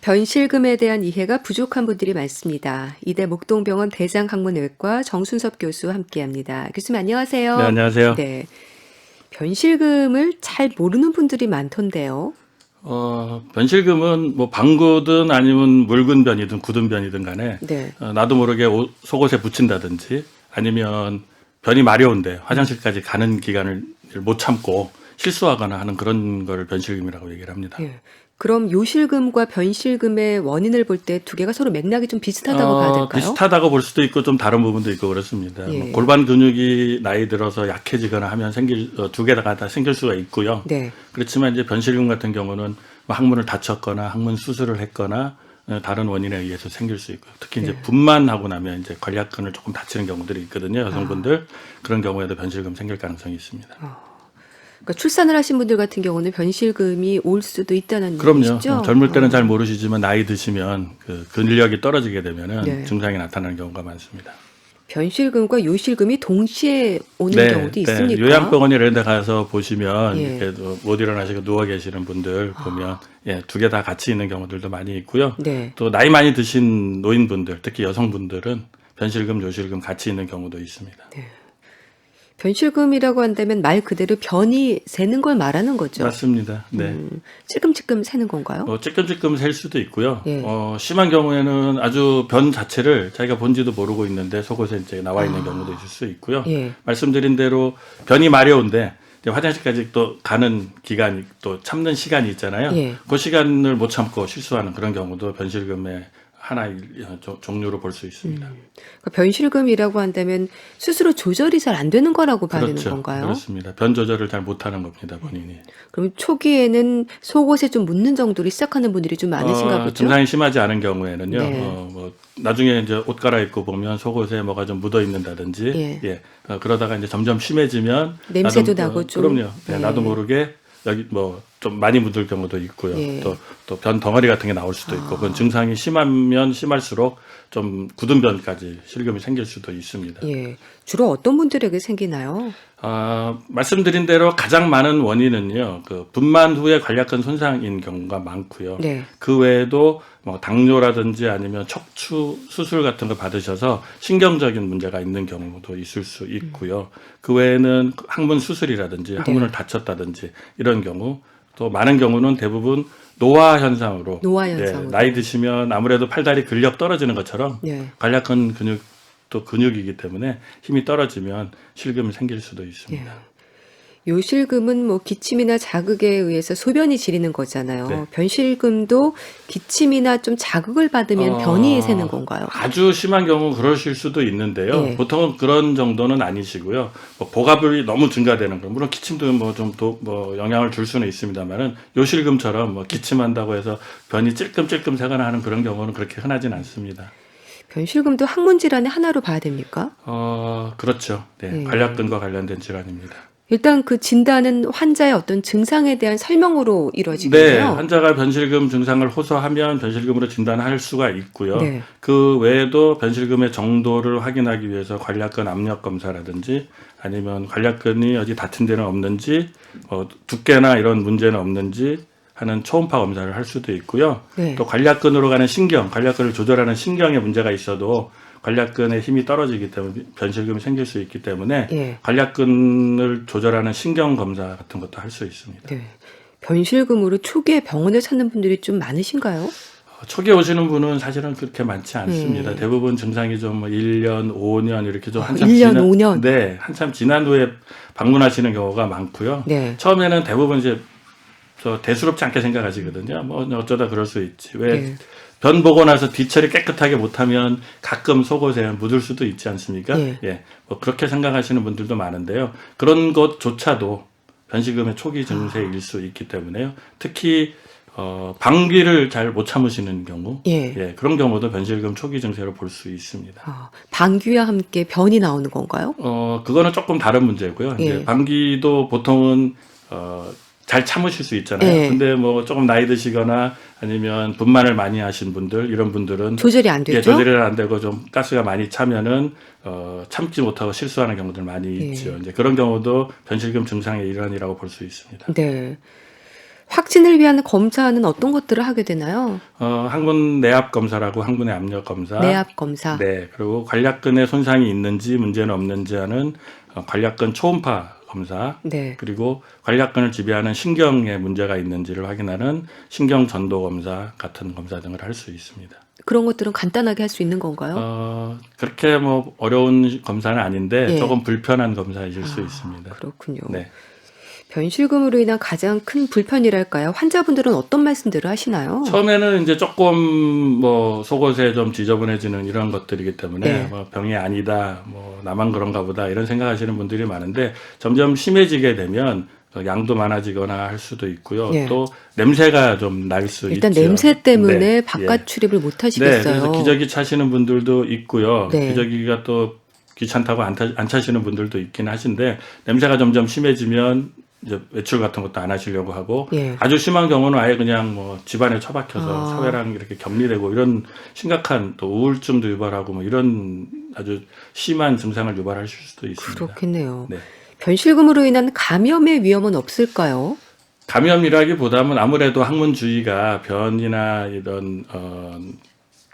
변실금에 대한 이해가 부족한 분들이 많습니다. 이대 목동병원 대장학문외과 정순섭 교수 함께합니다. 교수님 네, 안녕하세요. 안녕하세요. 네, 변실금을 잘 모르는 분들이 많던데요. 변실금은 뭐 방구든 아니면 묽은 변이든 굳은 변이든 간에 네, 나도 모르게 속옷에 붙인다든지 아니면 변이 마려운데 화장실까지 가는 기간을 못 참고 실수하거나 하는 그런 걸 변실금이라고 얘기를 합니다. 예. 그럼 요실금과 변실금의 원인을 볼 때 두 개가 서로 맥락이 좀 비슷하다고 봐야 될까요? 비슷하다고 볼 수도 있고 좀 다른 부분도 있고 그렇습니다. 뭐 예. 골반 근육이 나이 들어서 약해지거나 하면 두 개가 다 생길 수가 있고요. 네, 그렇지만 이제 변실금 같은 경우는 뭐 항문을 다쳤거나 항문 수술을 했거나 다른 원인에 의해서 생길 수 있고요. 특히 이제 네. 분만하고 나면 이제 관략근을 조금 다치는 경우들이 있거든요. 여성분들 그런 경우에도 변실금 생길 가능성이 있습니다. 그러니까 출산을 하신 분들 같은 경우는 변실금이 올 수도 있다는 그럼요. 얘기시죠? 젊을 때는 잘 모르시지만 나이 드시면 그 근력이 떨어지게 되면은 네. 증상이 나타나는 경우가 많습니다. 변실금과 요실금이 동시에 오는 경우도 있습니까? 요양병원 이런 데 가서 보시면 예. 이렇게 못 일어나시고 누워 계시는 분들 보면 두 개 다 같이 있는 경우들도 많이 있고요. 네. 또 나이 많이 드신 노인분들, 특히 여성분들은 변실금, 요실금 같이 있는 경우도 있습니다. 변실금이라고 한다면 말 그대로 변이 새는 걸 말하는 거죠. 맞습니다. 네. 찔끔찔끔 새는 건가요? 찔끔찔끔 셀 수도 있고요. 예. 심한 경우에는 아주 변 자체를 자기가 본지도 모르고 있는데 속옷에 이제 나와 있는 경우도 있을 수 있고요. 예. 말씀드린 대로 변이 마려운데 이제 화장실까지 또 가는 기간이 또 참는 시간이 있잖아요. 예. 그 시간을 못 참고 실수하는 그런 경우도 변실금의 하나의 종류로 볼 수 있습니다. 그러니까 변실금이라고 한다면 스스로 조절이 잘 안 되는 거라고 봐야 되는 그렇죠. 건가요? 그렇습니다. 변 조절을 잘 못하는 겁니다, 본인이. 그럼 초기에는 속옷에 좀 묻는 정도로 시작하는 분들이 좀 많으신가 보죠? 증상이 심하지 않은 경우에는요. 네. 뭐 나중에 이제 옷 갈아입고 보면 속옷에 뭐가 좀 묻어 있는다든지, 예. 그러다가 이제 점점 심해지면 냄새도 나고 좀. 그럼요. 예. 나도 모르게 여기 뭐 좀 많이 묻을 경우도 있고요. 예. 또 변 덩어리 같은 게 나올 수도 있고, 그건 증상이 심하면 심할수록 좀 굳은 변까지 실금이 생길 수도 있습니다. 예. 주로 어떤 분들에게 생기나요? 말씀드린 대로 가장 많은 원인은요, 그 분만 후에 관략근 손상인 경우가 많고요. 네. 그 외에도 뭐 당뇨라든지 아니면 척추 수술 같은 거 받으셔서 신경적인 문제가 있는 경우도 있을 수 있고요. 그 외에는 항문 수술이라든지 항문을 다쳤다든지 이런 경우, 또 많은 경우는 대부분 노화 현상으로, 나이 드시면 아무래도 팔다리 근력 떨어지는 것처럼 네. 관략근 근육도 근육이기 때문에 힘이 떨어지면 실금이 생길 수도 있습니다. 요실금은 뭐 기침이나 자극에 의해서 소변이 지리는 거잖아요. 네. 변실금도 기침이나 좀 자극을 받으면 변이 새는 건가요? 아주 심한 경우 그러실 수도 있는데요. 예. 보통은 그런 정도는 아니시고요. 뭐 복압이 너무 증가되는 거, 물론 기침도 뭐 영향을 줄 수는 있습니다만은 요실금처럼 뭐 기침한다고 해서 변이 찔끔찔끔 새거나 하는 그런 경우는 그렇게 흔하진 않습니다. 변실금도 항문 질환의 하나로 봐야 됩니까? 그렇죠. 네, 관략근과 관련된 질환입니다. 일단 그 진단은 환자의 어떤 증상에 대한 설명으로 이루어지겠네요. 네, 환자가 변실금 증상을 호소하면 변실금으로 진단할 수가 있고요. 네. 그 외에도 변실금의 정도를 확인하기 위해서 관략근 압력 검사라든지 아니면 관략근이 어디 닿은 데는 없는지, 두께나 이런 문제는 없는지 하는 초음파 검사를 할 수도 있고요. 네. 또 관략근으로 가는 관략근을 조절하는 신경에 문제가 있어도 관략근의 힘이 떨어지기 때문에 변실금이 생길 수 있기 때문에 예. 관략근을 조절하는 신경 검사 같은 것도 할 수 있습니다. 네. 변실금으로 초기에 병원을 찾는 분들이 좀 많으신가요? 초기에 오시는 분은 사실은 그렇게 많지 않습니다. 대부분 증상이 좀 1년, 5년 이렇게 좀 한참 1년, 5년? 네, 한참 지난 후에 방문하시는 경우가 많고요. 네. 처음에는 대부분 이제 대수롭지 않게 생각하시거든요. 뭐 어쩌다 그럴 수 있지. 왜 변 보고 나서 뒤처리 깨끗하게 못하면 가끔 속옷에 묻을 수도 있지 않습니까? 뭐 그렇게 생각하시는 분들도 많은데요. 그런 것조차도 변실금의 초기 증세일 수 있기 때문에요. 특히 방귀를 잘 못 참으시는 경우, 그런 경우도 변실금 초기 증세로 볼 수 있습니다. 방귀와 함께 변이 나오는 건가요? 그거는 조금 다른 문제고요. 이제 방귀도 보통은 잘 참으실 수 있잖아요. 근데 뭐 조금 나이 드시거나 아니면 분만을 많이 하신 분들, 이런 분들은 조절이 안 되죠? 조절이 안 되고 좀 가스가 많이 차면은 참지 못하고 실수하는 경우들 많이 있죠. 이제 그런 경우도 변실금 증상의 일환이라고 볼 수 있습니다. 네. 확진을 위한 검사는 어떤 것들을 하게 되나요? 항문 내압 검사라고 항문의 압력 검사. 내압 검사. 네. 그리고 관략근에 손상이 있는지 문제는 없는지 하는 관략근 초음파 검사. 네. 그리고 관략근을 지배하는 신경에 문제가 있는지를 확인하는 신경 전도 검사 같은 검사 등을 할 수 있습니다. 그런 것들은 간단하게 할 수 있는 건가요? 그렇게 뭐 어려운 검사는 아닌데 예. 조금 불편한 검사이실 수 있습니다. 그렇군요. 네. 변실금으로 인한 가장 큰 불편이랄까요? 환자분들은 어떤 말씀들을 하시나요? 처음에는 이제 조금 뭐 속옷에 좀 지저분해지는 이런 것들이기 때문에 네. 뭐 병이 아니다, 뭐 나만 그런가 보다 이런 생각하시는 분들이 많은데 점점 심해지게 되면 양도 많아지거나 할 수도 있고요. 네. 또 냄새가 좀 날 수 일단 있죠. 냄새 때문에 네. 바깥 예. 출입을 못 네, 하시겠어요. 그래서 기저귀 차시는 분들도 있고요. 네. 기저귀가 또 귀찮다고 안 차시는 분들도 있긴 하신데 냄새가 점점 심해지면 이제 외출 같은 것도 안 하시려고 하고 예. 아주 심한 경우는 아예 그냥 뭐 집안에 처박혀서 아. 사회랑 이렇게 격리되고 이런 심각한 또 우울증도 유발하고 뭐 이런 아주 심한 증상을 유발하실 수도 있습니다. 그렇겠네요. 네. 변실금으로 인한 감염의 위험은 없을까요? 감염이라기보다는 아무래도 항문 주위가 변이나 이런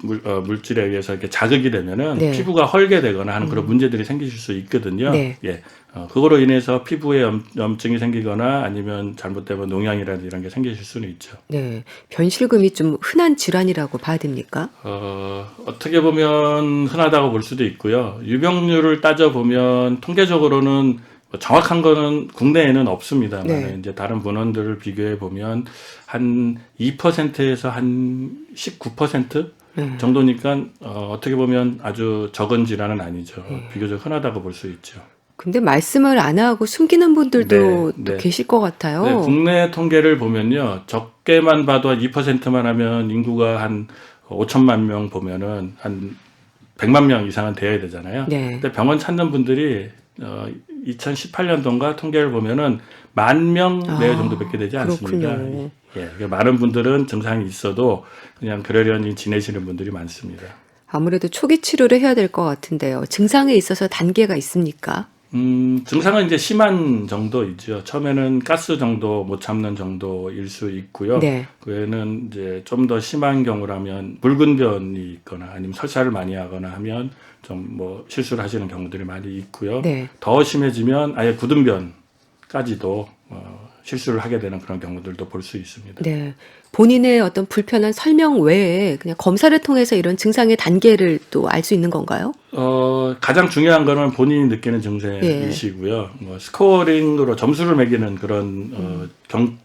물질에 의해서 이렇게 자극이 되면은 네. 피부가 헐게 되거나 하는 그런 문제들이 생기실 수 있거든요. 네. 예. 그거로 인해서 피부에 염증이 생기거나 아니면 잘못되면 농양이라든지 이런 게 생기실 수는 있죠. 네. 변실금이 좀 흔한 질환이라고 봐야 됩니까? 어떻게 보면 흔하다고 볼 수도 있고요. 유병률을 따져보면 통계적으로는 정확한 거는 국내에는 없습니다만 네. 이제 다른 문헌들을 비교해 보면 한 2%에서 한 19% 정도니까 어떻게 보면 아주 적은 질환은 아니죠. 비교적 흔하다고 볼 수 있죠. 근데 말씀을 안 하고 숨기는 분들도 네, 또 네. 계실 것 같아요. 네, 국내 통계를 보면요. 적게만 봐도 한 2%만 하면 인구가 한 5천만 명 보면은 한 100만 명 이상은 되어야 되잖아요. 네. 근데 병원 찾는 분들이 2018년도인가 통계를 보면은 10,000명 내외 정도밖에 되지 않습니다. 그렇군요. 예, 그러니까 많은 분들은 증상이 있어도 그냥 그러려니 지내시는 분들이 많습니다. 아무래도 초기 치료를 해야 될 것 같은데요. 증상에 있어서 단계가 있습니까? 증상은 이제 심한 정도이죠. 처음에는 가스 정도 못 참는 정도일 수 있고요. 네. 그 외에는 이제 좀 더 심한 경우라면 붉은 변이 있거나 아니면 설사를 많이 하거나 하면 좀 뭐 실수를 하시는 경우들이 많이 있고요. 네. 더 심해지면 아예 굳은 변까지도 실수를 하게 되는 그런 경우들도 볼 수 있습니다. 네. 본인의 어떤 불편한 설명 외에 그냥 검사를 통해서 이런 증상의 단계를 또 알 수 있는 건가요? 가장 중요한 거는 본인이 느끼는 증세이시고요. 뭐 스코어링으로 점수를 매기는 그런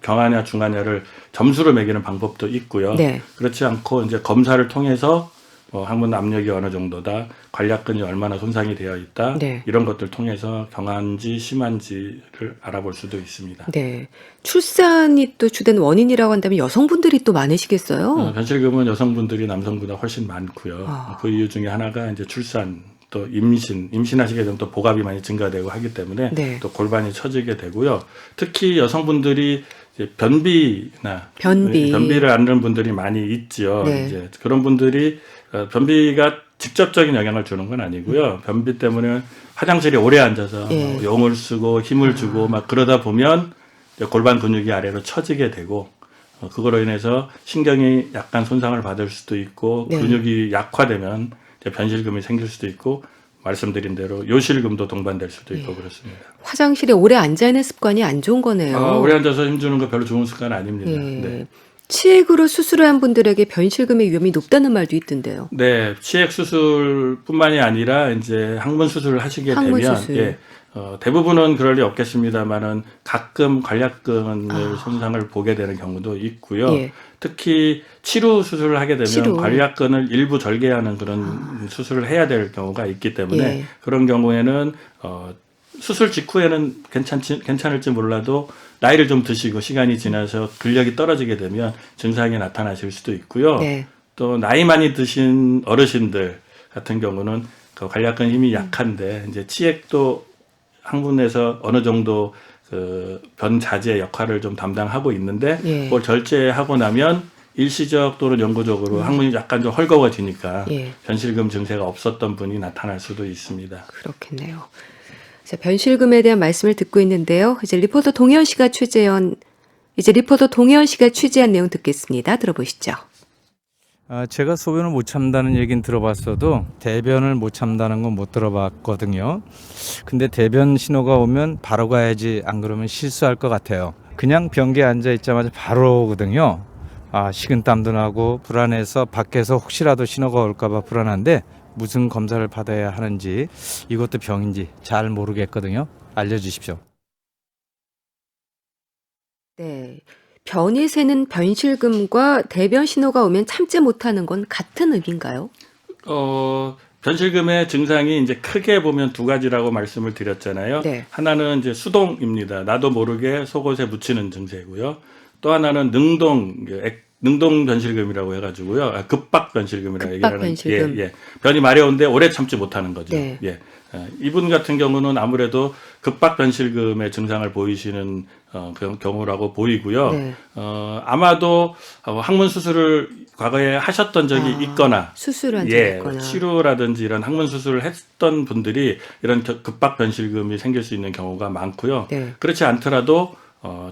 경하냐 중하냐를 점수를 매기는 방법도 있고요. 네. 그렇지 않고 이제 검사를 통해서 항문 압력이 어느 정도다, 관략근이 얼마나 손상이 되어 있다, 네. 이런 것들 통해서 경한지 심한지를 알아볼 수도 있습니다. 네. 출산이 또 주된 원인이라고 한다면 여성분들이 또 많으시겠어요? 변실금은 여성분들이 남성보다 훨씬 많고요. 그 이유 중에 하나가 이제 출산, 또 임신하시게 되면 또 복압이 많이 증가되고 하기 때문에 네. 또 골반이 처지게 되고요. 특히 여성분들이 이제 변비를 앓는 분들이 많이 있지요. 네. 이제 그런 분들이 변비가 직접적인 영향을 주는 건 아니고요. 변비 때문에 화장실에 오래 앉아서 막 용을 쓰고 힘을 주고 막 그러다 보면 이제 골반 근육이 아래로 처지게 되고 그거로 인해서 신경이 약간 손상을 받을 수도 있고 네. 근육이 약화되면 이제 변실금이 생길 수도 있고 말씀드린 대로 요실금도 동반될 수도 있고 그렇습니다. 화장실에 오래 앉아있는 습관이 안 좋은 거네요. 오래 앉아서 힘주는 거 별로 좋은 습관 아닙니다. 예. 네. 치액으로 수술을 한 분들에게 변실금의 위험이 높다는 말도 있던데요. 네, 치액 수술뿐만이 아니라 이제 항문 수술을 하시게 항문 되면 수술. 예, 대부분은 그럴 리 없겠습니다만은 가끔 관략근을 손상을 보게 되는 경우도 있고요. 예. 특히 치루 수술을 하게 되면 치루. 관략근을 일부 절개하는 그런 수술을 해야 될 경우가 있기 때문에 예. 그런 경우에는 수술 직후에는 괜찮을지 몰라도 나이를 좀 드시고 시간이 지나서 근력이 떨어지게 되면 증상이 나타나실 수도 있고요. 네. 또 나이 많이 드신 어르신들 같은 경우는 그 관략근 힘이 약한데 이제 치액도 항문에서 어느 정도 그 변자재 역할을 좀 담당하고 있는데 예. 그걸 절제하고 나면 일시적 또는 영구적으로 항문이 약간 좀 헐거워지니까 예. 변실금 증세가 없었던 분이 나타날 수도 있습니다. 그렇겠네요. 자, 변실금에 대한 말씀을 듣고 있는데요. 이제 리포터 동현 씨가 취재한 이제 리포터 동혜원 씨가 취재한 내용 듣겠습니다. 들어보시죠. 제가 소변을 못 참다는 얘기는 들어봤어도 대변을 못 참다는 건 못 들어봤거든요. 근데 대변 신호가 오면 바로 가야지, 안 그러면 실수할 것 같아요. 그냥 변기에 앉아 있자마자 바로 오거든요. 식은땀도 나고 불안해서 밖에서 혹시라도 신호가 올까봐 불안한데 무슨 검사를 받아야 하는지, 이것도 병인지 잘 모르겠거든요. 알려주십시오. 네. 변이 새는 변실금과 대변 신호가 오면 참지 못하는 건 같은 의미인가요? 변실금의 증상이 이제 크게 보면 두 가지라고 말씀을 드렸잖아요. 네. 하나는 이제 수동입니다. 나도 모르게 속옷에 묻히는 증세고요. 또 하나는 능동 변실금이라고 해가지고요. 급박 변실금이라고 급박 얘기하는. 변실금. 예. 변이 마려운데 오래 참지 못하는 거죠. 네. 예. 이분 같은 경우는 아무래도 급박 변실금의 증상을 보이시는 그런 경우라고 보이고요. 네. 아마도 항문 수술을 과거에 하셨던 적이 있거나, 수술한 적이 있거나. 치료라든지 이런 항문 수술을 했던 분들이 이런 급박 변실금이 생길 수 있는 경우가 많고요. 네. 그렇지 않더라도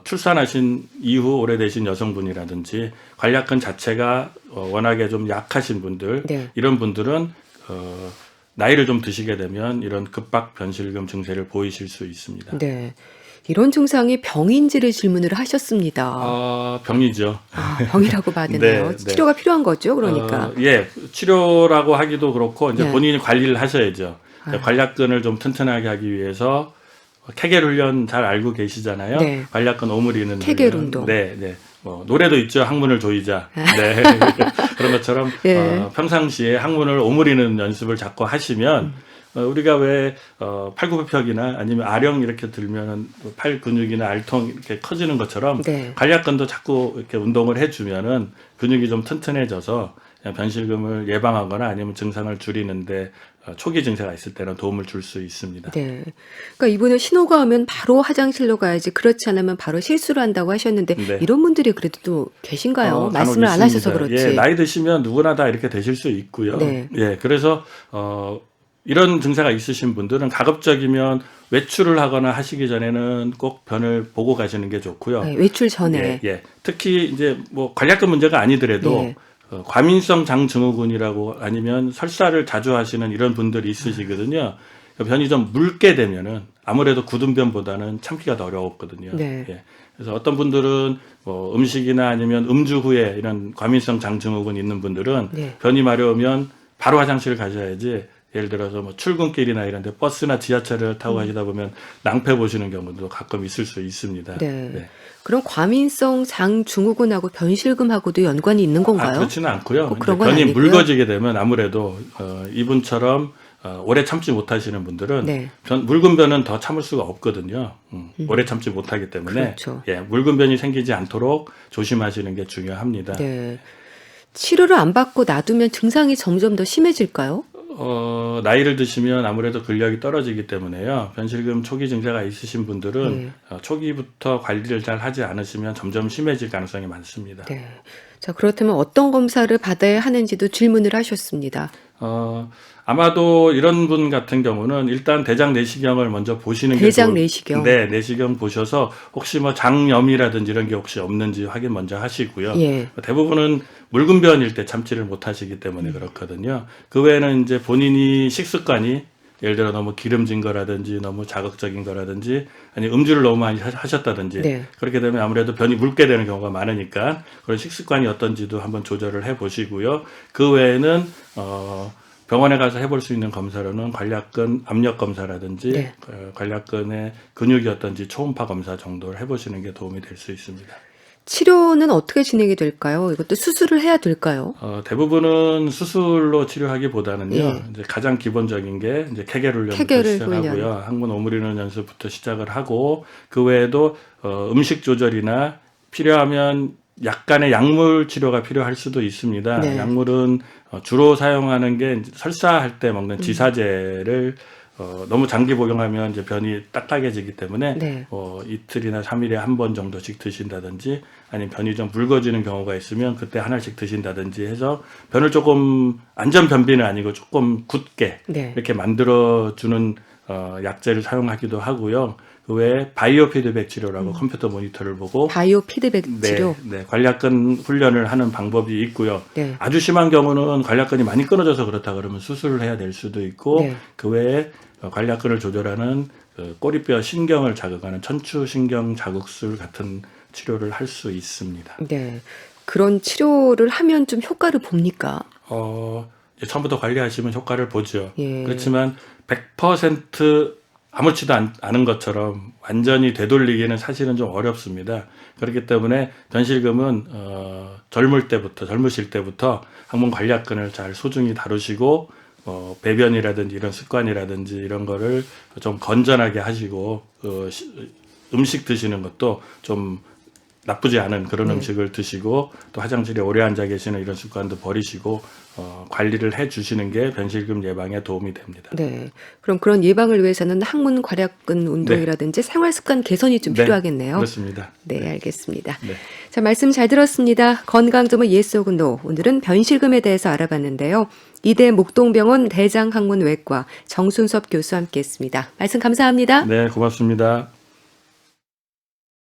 출산하신 이후 오래되신 여성분이라든지 관략근 자체가 워낙에 좀 약하신 분들, 네. 이런 분들은 나이를 좀 드시게 되면 이런 급박 변실금 증세를 보이실 수 있습니다. 네. 이런 증상이 병인지를 질문을 하셨습니다. 병이죠. 병이라고 봐야 되나요? 네, 네. 치료가 필요한 거죠, 그러니까. 치료라고 하기도 그렇고 이제 네. 본인이 관리를 하셔야죠. 관략근을 좀 튼튼하게 하기 위해서 케겔 훈련 잘 알고 계시잖아요. 네. 관략근 오므리는 케겔 훈련. 운동. 네. 노래도 있죠. 항문을 조이자. 네. 그런 것처럼 네. 평상시에 항문을 오므리는 연습을 자꾸 하시면 우리가 왜 팔굽혀펴기나 아니면 아령 이렇게 들면은 팔 근육이나 알통 이렇게 커지는 것처럼 네. 관략근도 자꾸 이렇게 운동을 해주면은 근육이 좀 튼튼해져서 변실금을 예방하거나 아니면 증상을 줄이는데 초기 증세가 있을 때는 도움을 줄 수 있습니다. 네. 그러니까 이분은 신호가 오면 바로 화장실로 가야지, 그렇지 않으면 바로 실수를 한다고 하셨는데 네. 이런 분들이 그래도 또 계신가요? 간혹 말씀을 안 하셔서 있습니다. 그렇지. 예, 나이 드시면 누구나 다 이렇게 되실 수 있고요. 네. 예, 그래서 이런 증세가 있으신 분들은 가급적이면 외출을 하거나 하시기 전에는 꼭 변을 보고 가시는 게 좋고요. 네, 외출 전에. 예. 특히 이제 뭐 관략근 문제가 아니더라도 네. 과민성 장증후군이라고 아니면 설사를 자주 하시는 이런 분들이 있으시거든요. 변이 좀 묽게 되면은 아무래도 굳은 변보다는 참기가 더 어려웠거든요. 네. 예. 그래서 어떤 분들은 뭐 음식이나 아니면 음주 후에 이런 과민성 장증후군 있는 분들은 네. 변이 마려우면 바로 화장실을 가셔야지, 예를 들어서 뭐 출근길이나 이런 데 버스나 지하철을 타고 가시다 보면 낭패 보시는 경우도 가끔 있을 수 있습니다. 네. 그럼 과민성 장증후군하고 변실금하고도 연관이 있는 건가요? 그렇지는 않고요. 꼭 그런 건 변이 아니고요. 묽어지게 되면 아무래도 이분처럼 오래 참지 못하시는 분들은 네. 묽은 변은 더 참을 수가 없거든요. 오래 참지 못하기 때문에 그렇죠. 묽은 변이 생기지 않도록 조심하시는 게 중요합니다. 네. 치료를 안 받고 놔두면 증상이 점점 더 심해질까요? 나이를 드시면 아무래도 근력이 떨어지기 때문에요. 변실금 초기 증세가 있으신 분들은 초기부터 관리를 잘 하지 않으시면 점점 심해질 가능성이 많습니다. 네. 자, 그렇다면 어떤 검사를 받아야 하는지도 질문을 하셨습니다. 아마도 이런 분 같은 경우는 일단 대장 내시경을 먼저 보시는 게 대장 내시경. 네, 내시경 보셔서 혹시 뭐 장염이라든지 이런 게 혹시 없는지 확인 먼저 하시고요. 예. 대부분은 묽은 변일 때 참지를 못하시기 때문에 그렇거든요. 그 외에는 이제 본인이 식습관이 예를 들어 너무 기름진 거라든지 너무 자극적인 거라든지 아니 음주를 너무 많이 하셨다든지 네. 그렇게 되면 아무래도 변이 묽게 되는 경우가 많으니까 그런 식습관이 어떤지도 한번 조절을 해 보시고요. 그 외에는 병원에 가서 해볼 수 있는 검사로는 관략근 압력 검사라든지 네. 관략근의 근육이 어떤지 초음파 검사 정도를 해보시는 게 도움이 될 수 있습니다. 치료는 어떻게 진행이 될까요? 이것도 수술을 해야 될까요? 대부분은 수술로 치료하기보다는요. 예. 이제 가장 기본적인 게 이제 케겔 훈련부터 케겔 시작하고요. 훈련. 항문 오므리는 연습부터 시작을 하고 그 외에도 음식 조절이나 필요하면 약간의 약물 치료가 필요할 수도 있습니다. 네. 약물은 주로 사용하는 게 이제 설사할 때 먹는 지사제를 너무 장기 복용하면 이제 변이 딱딱해지기 때문에 네. 이틀이나 3일에 한 번 정도씩 드신다든지 아니면 변이 좀 묽어지는 경우가 있으면 그때 하나씩 드신다든지 해서 변을 조금 안전 변비는 아니고 조금 굳게 네. 이렇게 만들어주는 약제를 사용하기도 하고요. 그 외에 바이오 피드백 치료라고 컴퓨터 모니터를 보고 바이오 피드백 치료. 네, 관략근 훈련을 하는 방법이 있고요. 네. 아주 심한 경우는 관략근이 많이 끊어져서 그렇다 그러면 수술을 해야 될 수도 있고 네. 그 외에 관략근을 조절하는 꼬리뼈 신경을 자극하는 천추신경 자극술 같은 치료를 할 수 있습니다. 네. 그런 치료를 하면 좀 효과를 봅니까? 이제 처음부터 관리하시면 효과를 보죠. 예. 그렇지만 100% 아무렇지도 않은 것처럼 완전히 되돌리기는 사실은 좀 어렵습니다. 그렇기 때문에 변실금은 젊으실 때부터 항문 관략근을 잘 소중히 다루시고 배변이라든지 이런 습관이라든지 이런 거를 좀 건전하게 하시고 음식 드시는 것도 좀 나쁘지 않은 그런 음식을 드시고 또 화장실에 오래 앉아 계시는 이런 습관도 버리시고 관리를 해 주시는 게 변실금 예방에 도움이 됩니다. 네. 그럼 그런 예방을 위해서는 항문 괄약근 운동이라든지 생활 습관 개선이 좀 필요하겠네요. 그렇습니다. 네, 알겠습니다. 네. 자, 말씀 잘 들었습니다. 건강점은 yes or no. 오늘은 변실금에 대해서 알아봤는데요. 이대 목동병원 대장학문외과 정순섭 교수와 함께했습니다. 말씀 감사합니다. 네, 고맙습니다.